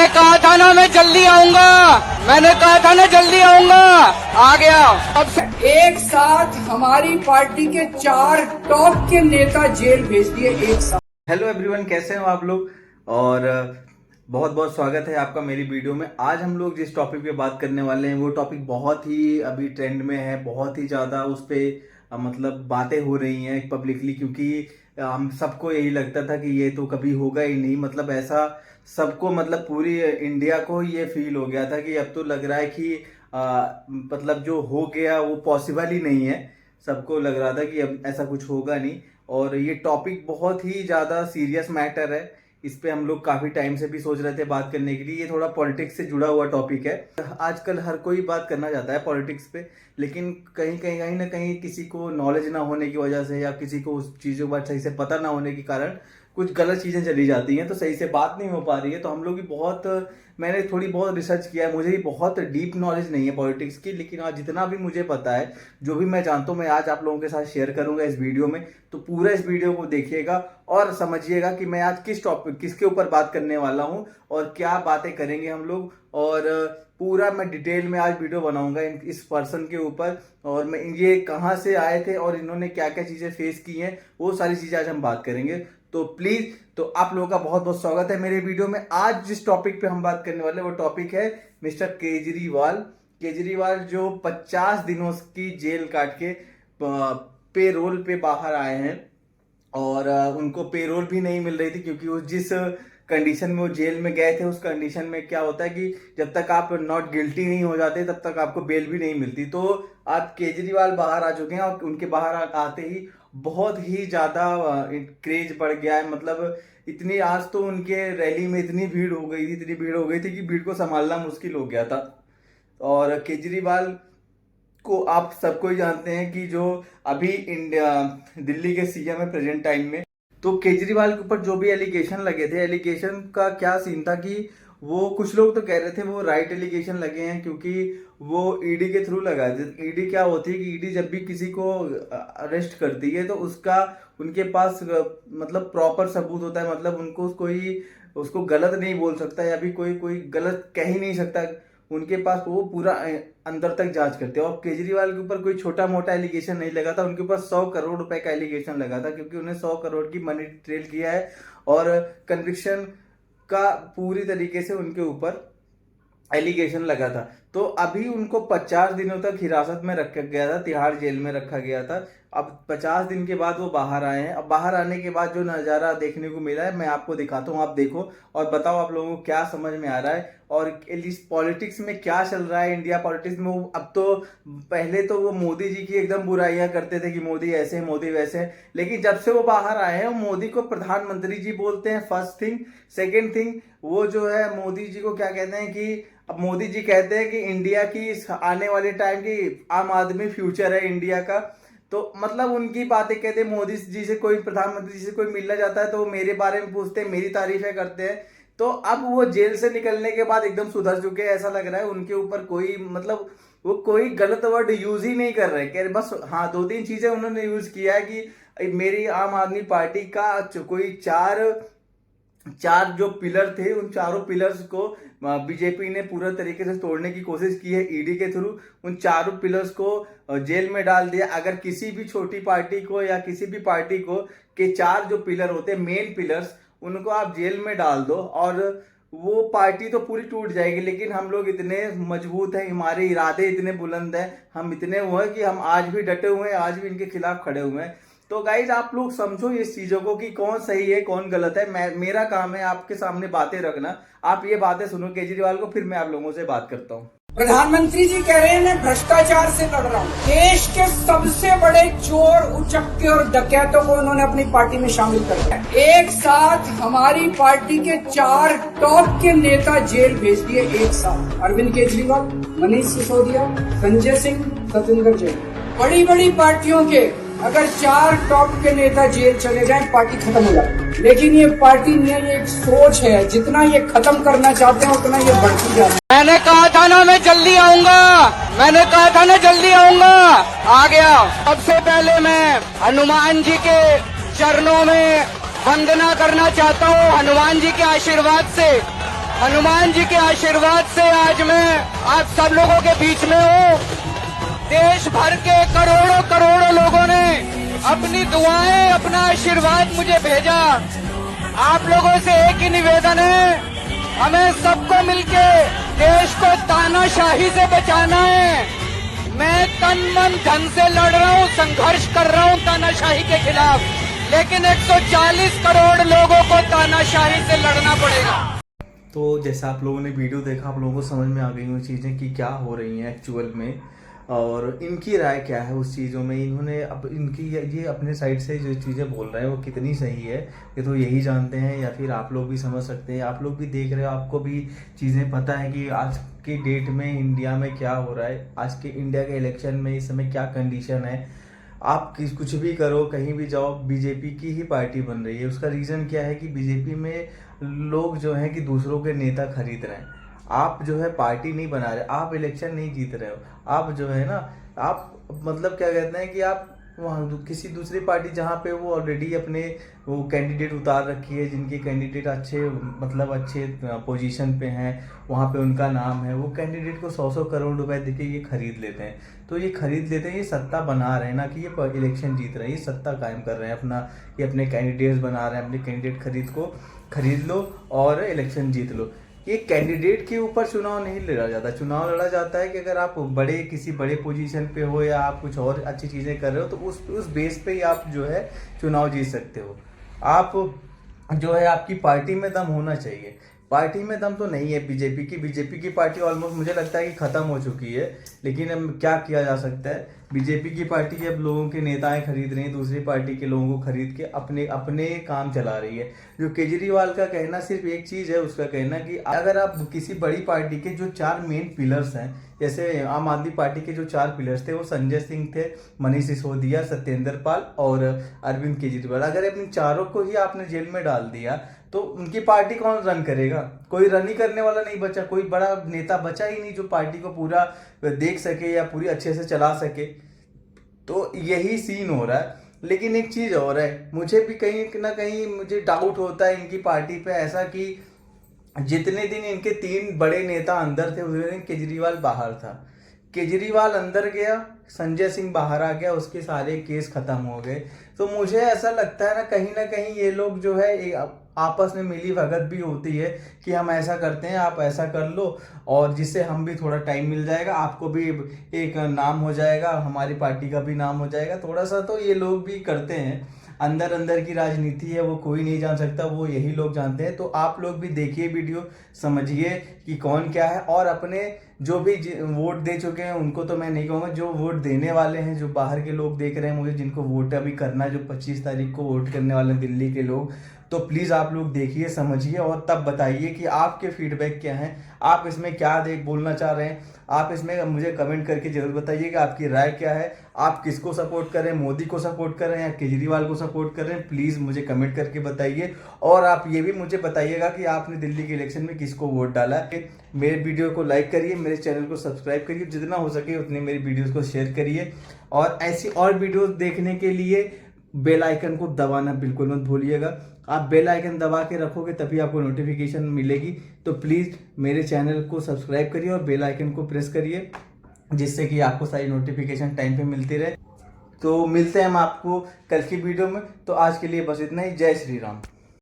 कहा था ना मैं जल्दी आऊंगा, मैंने कहा था ना जल्दी आऊंगा, आ गया। अब एक साथ हमारी पार्टी के 4 टॉप के नेता जेल भेज दिए एक साथ। हेलो एवरीवन, कैसे हो आप लोग। और बहुत बहुत स्वागत है आपका मेरी वीडियो में। आज हम लोग जिस टॉपिक पे बात करने वाले हैं वो टॉपिक बहुत ही अभी ट्रेंड में है, बहुत ही ज़्यादा उस पर मतलब बातें हो रही हैं पब्लिकली, क्योंकि हम सबको यही लगता था कि ये तो कभी होगा ही नहीं। मतलब ऐसा सबको, मतलब पूरी इंडिया को ये फील हो गया था कि अब तो लग रहा है कि मतलब जो हो गया वो पॉसिबल ही नहीं है। सबको लग रहा था कि अब ऐसा कुछ होगा नहीं। और ये टॉपिक बहुत ही ज़्यादा सीरियस मैटर है, इस पे हम लोग काफ़ी टाइम से भी सोच रहे थे बात करने के लिए। ये थोड़ा पॉलिटिक्स से जुड़ा हुआ टॉपिक है। आजकल हर कोई बात करना चाहता है पॉलिटिक्स पे, लेकिन कहीं ना कहीं किसी को नॉलेज ना होने की वजह से या किसी को उस चीज़ों के बारे सही से पता ना होने के कारण कुछ गलत चीज़ें चली जाती हैं, तो सही से बात नहीं हो पा रही है। तो हम लोग भी मैंने थोड़ी बहुत रिसर्च किया है। मुझे भी बहुत डीप नॉलेज नहीं है पॉलिटिक्स की, लेकिन आज जितना भी मुझे पता है, जो भी मैं जानता हूँ, मैं आज आप लोगों के साथ शेयर करूंगा इस वीडियो में। तो पूरा इस वीडियो को देखिएगा और समझिएगा कि मैं आज किसके ऊपर बात करने वाला हूँ और क्या बातें करेंगे हम लोग। और पूरा मैं डिटेल में आज वीडियो बनाऊंगा इस पर्सन के ऊपर, और मैं ये कहाँ से आए थे और इन्होंने क्या क्या चीज़ें फेस की हैं, वो सारी चीज़ें आज हम बात करेंगे। तो प्लीज़, तो आप लोगों का बहुत बहुत स्वागत है मेरे वीडियो में। आज जिस टॉपिक पे हम बात करने वाले हैं वो टॉपिक है मिस्टर केजरीवाल जो 50 दिनों की जेल काट के पे रोल पे बाहर आए हैं। और उनको पे रोल भी नहीं मिल रही थी, क्योंकि वो जिस कंडीशन में वो जेल में गए थे, उस कंडीशन में क्या होता है कि जब तक आप नॉट गिल्टी नहीं हो जाते तब तक आपको बेल भी नहीं मिलती। तो आज केजरीवाल बाहर आ चुके हैं और उनके बाहर आते ही बहुत ही ज़्यादा क्रेज बढ़ गया है। मतलब इतनी, आज तो उनके रैली में इतनी भीड़ हो गई थी कि भीड़ को संभालना मुश्किल हो गया था। और केजरीवाल को आप सबको ही जानते हैं कि जो अभी दिल्ली के सीएम है प्रेजेंट टाइम में। तो केजरीवाल के ऊपर जो भी एलिगेशन लगे थे, एलिगेशन का क्या सीन था कि वो, कुछ लोग तो कह रहे थे वो राइट एलिगेशन लगे हैं, क्योंकि वो ईडी के थ्रू लगाए थे। ईडी क्या होती है कि ईडी जब भी किसी को अरेस्ट करती है तो उनके पास मतलब प्रॉपर सबूत होता है। मतलब उसको गलत नहीं बोल सकता, या भी कोई गलत कह ही नहीं सकता। उनके पास वो पूरा अंदर तक जांच करते हैं। और केजरीवाल के ऊपर कोई छोटा मोटा एलिगेशन नहीं लगा था, उनके ऊपर 100 करोड़ रुपए का एलिगेशन लगा था, क्योंकि उन्हें 100 करोड़ की मनी ट्रेल किया है। और कन्विक्शन का पूरी तरीके से उनके ऊपर एलिगेशन लगा था। तो अभी उनको 50 दिनों तक हिरासत में रखा गया था, तिहाड़ जेल में रखा गया था। अब 50 दिन के बाद वो बाहर आए हैं। अब बाहर आने के बाद जो नज़ारा देखने को मिला है मैं आपको दिखाता हूँ, आप देखो और बताओ आप लोगों को क्या समझ में आ रहा है और पॉलिटिक्स में क्या चल रहा है इंडिया पॉलिटिक्स में। अब तो पहले तो वो मोदी जी की एकदम बुराइयां करते थे कि मोदी ऐसे हैं, मोदी वैसे हैं, लेकिन जब से वो बाहर आए हैं मोदी को प्रधानमंत्री जी बोलते हैं, फर्स्ट थिंग। सेकेंड थिंग, वो जो है मोदी जी को क्या कहते हैं कि अब मोदी जी कहते हैं कि इंडिया की आने वाले टाइम की आम आदमी फ्यूचर है इंडिया का। तो मतलब उनकी बातें कहते हैं। मोदी जी से कोई, प्रधानमंत्री जी से कोई मिलना चाहता है तो वो मेरे बारे में पूछते हैं, मेरी तारीफें करते हैं। तो अब वो जेल से निकलने के बाद एकदम सुधर चुके हैं, ऐसा लग रहा है। उनके ऊपर कोई, मतलब वो कोई गलत वर्ड यूज ही नहीं कर रहे। कह रहे बस, हाँ, 2-3 चीजें उन्होंने यूज किया है कि मेरी आम आदमी पार्टी का कोई चार जो पिलर थे, उन चारों पिलर्स को बीजेपी ने पूरा तरीके से तोड़ने की कोशिश की है ईडी के थ्रू। उन चारों पिलर्स को जेल में डाल दिया। अगर किसी भी छोटी पार्टी को या किसी भी पार्टी को के 4 जो पिलर होते हैं, मेन पिलर्स, उनको आप जेल में डाल दो और वो पार्टी तो पूरी टूट जाएगी। लेकिन हम लोग इतने मजबूत हैं, हमारे इरादे इतने बुलंद हैं, हम इतने हुए हैं कि हम आज भी डटे हुए हैं, आज भी इनके खिलाफ खड़े हुए हैं। तो गाइज, आप लोग समझो इस चीजों को कि कौन सही है कौन गलत है। मेरा काम है आपके सामने बातें रखना। आप ये बातें सुनो केजरीवाल को, फिर मैं आप लोगों से बात करता हूँ। प्रधानमंत्री जी कह रहे हैं मैं भ्रष्टाचार से लड़ रहा हूँ। देश के सबसे बड़े चोर, उचक्के और डकैतों को उन्होंने अपनी पार्टी में शामिल कर दिया। एक साथ हमारी पार्टी के 4 टॉप के नेता जेल भेज दिए एक साथ। अरविंद केजरीवाल, मनीष सिसोदिया, संजय सिंह, सत्येंद्र जैन। बड़ी बड़ी पार्टियों के अगर 4 टॉप के नेता जेल चले जाएं, पार्टी खत्म हो जाती। लेकिन ये पार्टी नहीं है, ये एक सोच है। जितना ये खत्म करना चाहते हैं उतना ये बढ़ती जाती है। मैंने कहा था ना मैं जल्दी आऊंगा, मैंने कहा था ना जल्दी आऊंगा, आ गया। सबसे पहले मैं हनुमान जी के चरणों में वंदना करना चाहता हूँ। हनुमान जी के आशीर्वाद से हनुमान जी के आशीर्वाद से आज मैं आप सब लोगों के बीच में हूँ। देश भर के करोड़ों करोड़ों लोगों ने अपनी दुआएं, अपना आशीर्वाद मुझे भेजा। आप लोगों से एक ही निवेदन है, हमें सबको मिलके देश को तानाशाही से बचाना है। मैं तन मन धन से लड़ रहा हूँ, संघर्ष कर रहा हूँ तानाशाही के खिलाफ, लेकिन 140 करोड़ लोगों को तानाशाही से लड़ना पड़ेगा। तो जैसा आप लोगों ने वीडियो देखा, आप लोगों को समझ में आ गई वो चीज़ें कि क्या हो रही हैं एक्चुअल में और इनकी राय क्या है उस चीज़ों में। इन्होंने अब इनकी ये अपने साइड से जो चीज़ें बोल रहे हैं वो कितनी सही है ये तो यही जानते हैं, या फिर आप लोग भी समझ सकते हैं। आप लोग भी देख रहे हो, आपको भी चीज़ें पता है कि आज की डेट में इंडिया में क्या हो रहा है, आज के इंडिया के इलेक्शन में इस समय क्या कंडीशन है। आप कुछ भी करो, कहीं भी जाओ, बीजेपी की ही पार्टी बन रही है। उसका रीज़न क्या है कि बीजेपी में लोग जो हैं कि दूसरों के नेता खरीद रहे हैं। आप जो है पार्टी नहीं बना रहे, आप इलेक्शन नहीं जीत रहे हो, आप जो है ना, आप मतलब क्या कहते हैं कि आप वहाँ किसी दूसरी पार्टी जहाँ पे वो ऑलरेडी अपने वो कैंडिडेट उतार रखी है, जिनके कैंडिडेट अच्छे मतलब अच्छे पोजीशन पे हैं, वहाँ पे उनका नाम है, वो कैंडिडेट को 100-100 करोड़ रुपए देके ये खरीद लेते हैं। तो ये खरीद लेते हैं, ये सत्ता बना रहे हैं ना कि ये इलेक्शन जीत रहे हैं, ये सत्ता कायम कर रहे हैं अपना, ये अपने कैंडिडेट्स बना रहे हैं, अपने कैंडिडेट खरीद लो और इलेक्शन जीत लो। ये कैंडिडेट के ऊपर चुनाव नहीं लड़ा जाता। चुनाव लड़ा जाता है कि अगर आप किसी बड़े पोजीशन पे हो या आप कुछ और अच्छी चीज़ें कर रहे हो तो उस बेस पे ही आप जो है चुनाव जीत सकते हो। आप जो है आपकी पार्टी में दम होना चाहिए। पार्टी में दम तो नहीं है बीजेपी की पार्टी ऑलमोस्ट मुझे लगता है कि ख़त्म हो चुकी है, लेकिन अब क्या किया जा सकता है। बीजेपी की पार्टी अब लोगों के नेताएं खरीद रही हैं, दूसरी पार्टी के लोगों को खरीद के अपने काम चला रही है। जो केजरीवाल का कहना सिर्फ एक चीज़ है, उसका कहना कि अगर आप किसी बड़ी पार्टी के जो 4 मेन पिलर्स हैं, जैसे आम आदमी पार्टी के जो 4 पिलर्स थे वो संजय सिंह थे, मनीष सिसोदिया, सत्येंद्र पाल और अरविंद केजरीवाल, अगर अपने चारों को ही आपने जेल में डाल दिया तो उनकी पार्टी कौन रन करेगा? कोई रन ही करने वाला नहीं बचा, कोई बड़ा नेता बचा ही नहीं जो पार्टी को पूरा देख सके या पूरी अच्छे से चला सके। तो यही सीन हो रहा है। लेकिन एक चीज़ और है, मुझे भी कहीं ना कहीं मुझे डाउट होता है इनकी पार्टी पे ऐसा कि जितने दिन इनके 3 बड़े नेता अंदर थे उतने दिन केजरीवाल बाहर था। केजरीवाल अंदर गया, संजय सिंह बाहर आ गया, उसके सारे केस खत्म हो गए। तो मुझे ऐसा लगता है ना कहीं ये लोग जो है आपस में मिली भगत भी होती है कि हम ऐसा करते हैं, आप ऐसा कर लो, और जिससे हम भी थोड़ा टाइम मिल जाएगा, आपको भी एक नाम हो जाएगा, हमारी पार्टी का भी नाम हो जाएगा। थोड़ा सा तो ये लोग भी करते हैं। अंदर की राजनीति है वो कोई नहीं जान सकता, वो यही लोग जानते हैं। तो आप लोग भी देखिए वीडियो, समझिए कि कौन क्या है, और अपने जो भी वोट दे चुके हैं उनको तो मैं नहीं कहूँगा, जो वोट देने वाले हैं, जो बाहर के लोग देख रहे हैं मुझे, जिनको वोट अभी करना है, जो 25 तारीख को वोट करने वाले हैं दिल्ली के लोग, तो प्लीज़ आप लोग देखिए, समझिए और तब बताइए कि आपके फीडबैक क्या हैं, आप इसमें क्या बोलना चाह रहे हैं। आप इसमें मुझे कमेंट करके जरूर बताइए कि आपकी राय क्या है, आप किसको सपोर्ट कर रहे हैं, मोदी को सपोर्ट कर रहे हैं या केजरीवाल को सपोर्ट कर रहे हैं, प्लीज़ मुझे कमेंट करके बताइए। और आप ये भी मुझे बताइएगा कि आपने दिल्ली के इलेक्शन में किसको वोट डाला है। मेरे वीडियो को लाइक करिए, मेरे चैनल को सब्सक्राइब करिए, जितना हो सके उतनी मेरी वीडियोज़ को शेयर करिए, और ऐसी और वीडियोज़ देखने के लिए बेल आइकन को दबाना बिल्कुल मत भूलिएगा। आप बेल आइकन दबा के रखोगे तभी आपको नोटिफिकेशन मिलेगी। तो प्लीज़ मेरे चैनल को सब्सक्राइब करिए और बेल आइकन को प्रेस करिए, जिससे कि आपको सारी नोटिफिकेशन टाइम पे मिलती रहे। तो मिलते हैं हम आपको कल की वीडियो में। तो आज के लिए बस इतना ही। जय श्री राम।